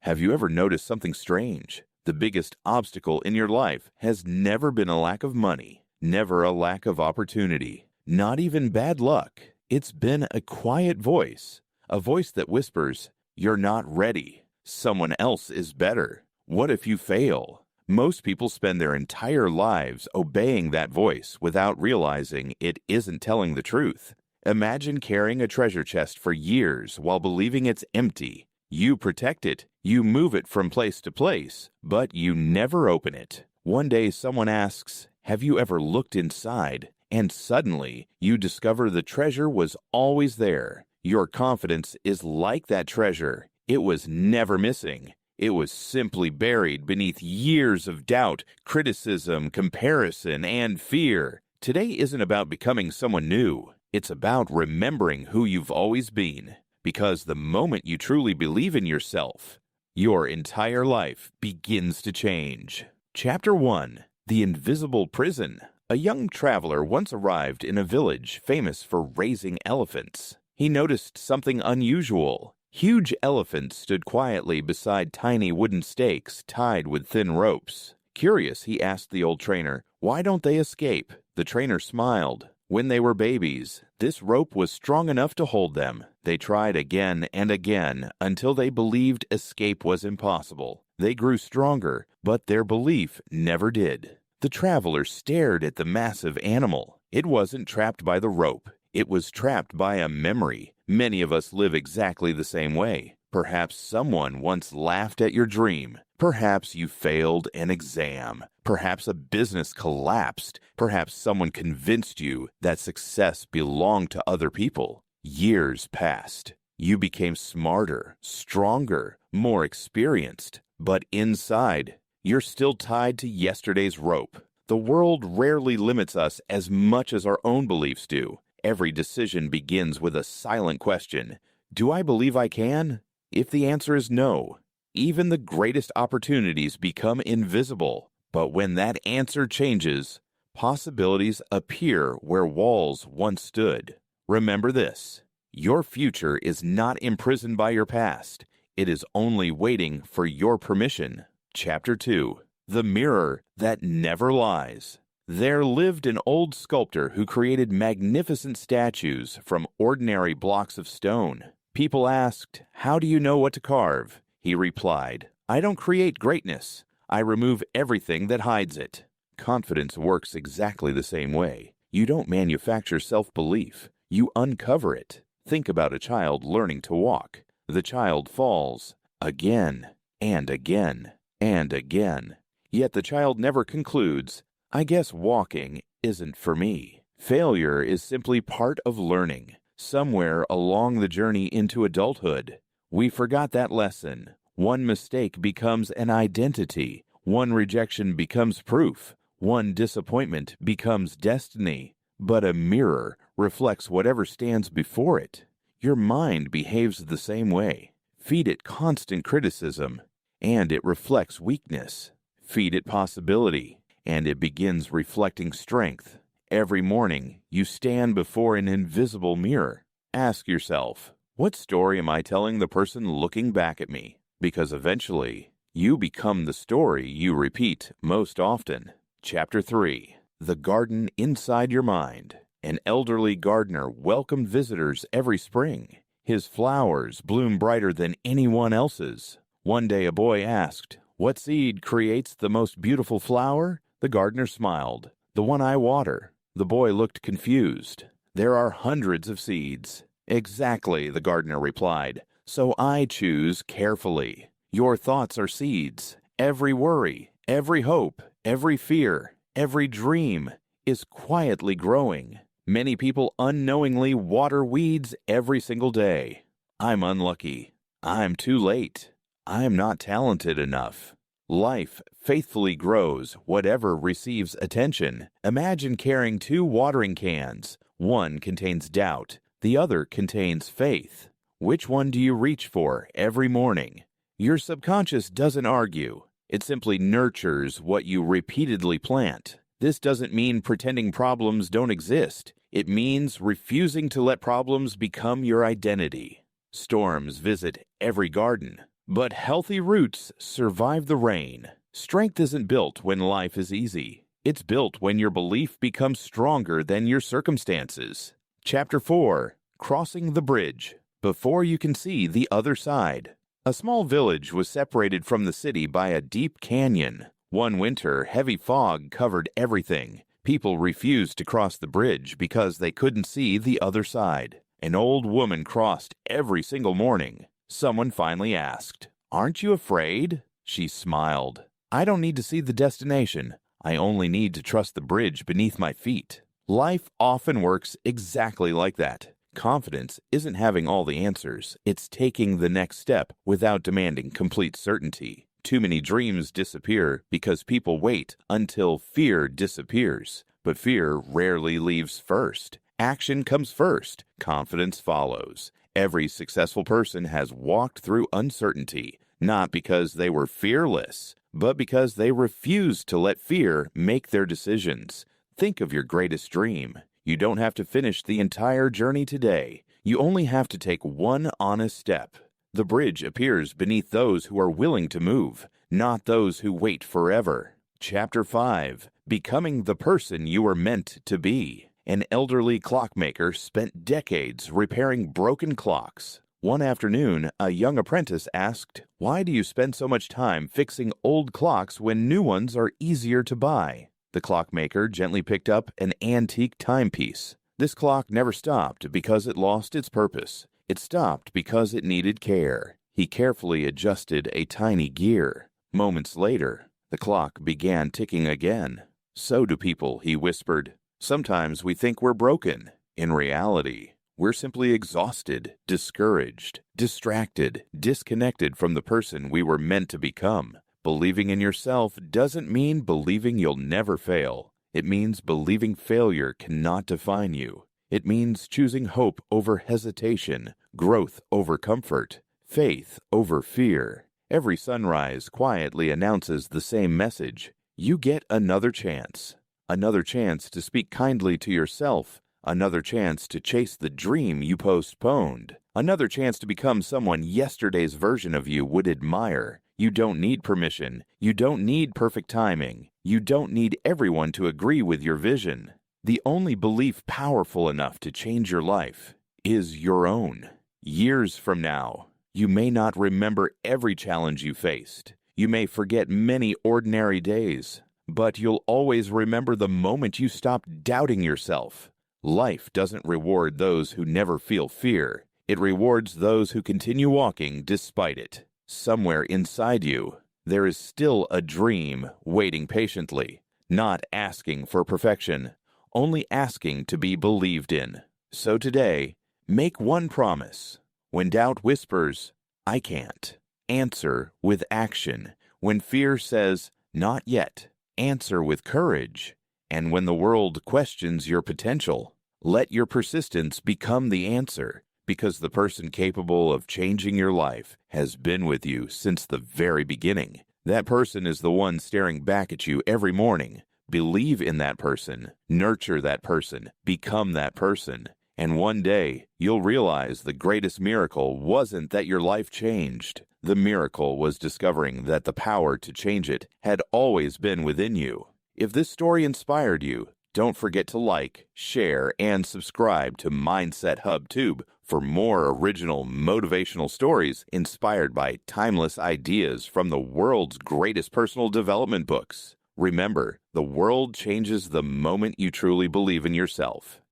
Have you ever noticed something strange? The biggest obstacle in your life has never been a lack of money, never a lack of opportunity, not even bad luck. It's been a quiet voice, a voice that whispers, "You're not ready. Someone else is better. What if you fail?" Most people spend their entire lives obeying that voice without realizing it isn't telling the truth. Imagine carrying a treasure chest for years while believing it's empty. You protect it, you move it from place to place, but you never open it. One day someone asks, "Have you ever looked inside?" And suddenly you discover the treasure was always there. Your confidence is like that treasure. It was never missing. It was simply buried beneath years of doubt, criticism, comparison, and fear. Today isn't about becoming someone new. It's about remembering who you've always been. Because the moment you truly believe in yourself, your entire life begins to change. Chapter 1. The Invisible Prison. A young traveler once arrived in a village famous for raising elephants. He noticed something unusual. Huge elephants stood quietly beside tiny wooden stakes tied with thin ropes. Curious, he asked the old trainer, "Why don't they escape?" The trainer smiled. When they were babies, this rope was strong enough to hold them. They tried again and again until they believed escape was impossible. They grew stronger, but their belief never did. The traveler stared at the massive animal. It wasn't trapped by the rope. It was trapped by a memory. Many of us live exactly the same way. Perhaps someone once laughed at your dream. Perhaps you failed an exam. Perhaps a business collapsed. Perhaps someone convinced you that success belonged to other people. Years passed. You became smarter, stronger, more experienced. But inside, you're still tied to yesterday's rope. The world rarely limits us as much as our own beliefs do. Every decision begins with a silent question. Do I believe I can? If the answer is no, even the greatest opportunities become invisible. But when that answer changes, possibilities appear where walls once stood. Remember this: your future is not imprisoned by your past. It is only waiting for your permission. Chapter 2. The Mirror That Never Lies. There lived an old sculptor who created magnificent statues from ordinary blocks of stone. People asked, "How do you know what to carve?" He replied, "I don't create greatness. I remove everything that hides it." Confidence works exactly the same way. You don't manufacture self-belief. You uncover it. Think about a child learning to walk. The child falls again and again and again. Yet the child never concludes, "I guess walking isn't for me." Failure is simply part of learning. Somewhere along the journey into adulthood, we forgot that lesson. One mistake becomes an identity. One rejection becomes proof. One disappointment becomes destiny. But a mirror reflects whatever stands before it. Your mind behaves the same way. Feed it constant criticism, and it reflects weakness. Feed it possibility, and it begins reflecting strength. Every morning, you stand before an invisible mirror. Ask yourself, what story am I telling the person looking back at me? Because eventually, you become the story you repeat most often. Chapter 3. The Garden Inside Your Mind. An elderly gardener welcomed visitors every spring. His flowers bloomed brighter than anyone else's. One day a boy asked, "What seed creates the most beautiful flower?" The gardener smiled. "The one I water." The boy looked confused. "There are hundreds of seeds." "Exactly," the gardener replied. "So I choose carefully. Your thoughts are seeds. Every worry, every hope, every fear, every dream is quietly growing. Many people unknowingly water weeds every single day. I'm unlucky. I'm too late. I'm not talented enough. Life faithfully grows whatever receives attention. Imagine carrying two watering cans. One contains doubt. The other contains faith. Which one do you reach for every morning? Your subconscious doesn't argue. It simply nurtures what you repeatedly plant. This doesn't mean pretending problems don't exist. It means refusing to let problems become your identity. Storms visit every garden, But healthy roots survive the rain. Strength isn't built when life is easy. It's built when your belief becomes stronger than your circumstances. Chapter 4. Crossing the Bridge. Before you can see the other side. A small village was separated from the city by a deep canyon. One winter, heavy fog covered everything. People refused to cross the bridge because they couldn't see the other side. An old woman crossed every single morning. Someone finally asked, "Aren't you afraid?" She smiled. "I don't need to see the destination. I only need to trust the bridge beneath my feet." Life often works exactly like that. Confidence isn't having all the answers. It's taking the next step without demanding complete certainty. Too many dreams disappear because people wait until fear disappears. But fear rarely leaves first. Action comes first. Confidence follows. Every successful person has walked through uncertainty, not because they were fearless, but because they refused to let fear make their decisions. Think of your greatest dream. You don't have to finish the entire journey today. You only have to take one honest step. The bridge appears beneath those who are willing to move, not those who wait forever. Chapter 5. Becoming the person you were meant to be. An elderly clockmaker spent decades repairing broken clocks. One afternoon, a young apprentice asked, "Why do you spend so much time fixing old clocks when new ones are easier to buy?" The clockmaker gently picked up an antique timepiece. This clock never stopped because it lost its purpose. It stopped because it needed care. He carefully adjusted a tiny gear. Moments later, the clock began ticking again. "So do people," he whispered. "Sometimes we think we're broken. In reality, we're simply exhausted, discouraged, distracted, disconnected from the person we were meant to become." Believing in yourself doesn't mean believing you'll never fail. It means believing failure cannot define you. It means choosing hope over hesitation, growth over comfort, faith over fear. Every sunrise quietly announces the same message. You get another chance. Another chance to speak kindly to yourself. Another chance to chase the dream you postponed. Another chance to become someone yesterday's version of you would admire. You don't need permission. You don't need perfect timing. You don't need everyone to agree with your vision. The only belief powerful enough to change your life is your own. Years from now, you may not remember every challenge you faced. You may forget many ordinary days, but you'll always remember the moment you stopped doubting yourself. Life doesn't reward those who never feel fear. It rewards those who continue walking despite it. Somewhere inside you, there is still a dream waiting patiently, not asking for perfection, only asking to be believed in. So today, make one promise. When doubt whispers, "I can't," answer with action. When fear says, "Not yet," answer with courage. And when the world questions your potential, let your persistence become the answer. Because the person capable of changing your life has been with you since the very beginning. That person is the one staring back at you every morning. Believe in that person, nurture that person, become that person. And one day, you'll realize the greatest miracle wasn't that your life changed. The miracle was discovering that the power to change it had always been within you. If this story inspired you, don't forget to like, share, and subscribe to Mindset Hub Tube for more original motivational stories inspired by timeless ideas from the world's greatest personal development books. Remember, the world changes the moment you truly believe in yourself.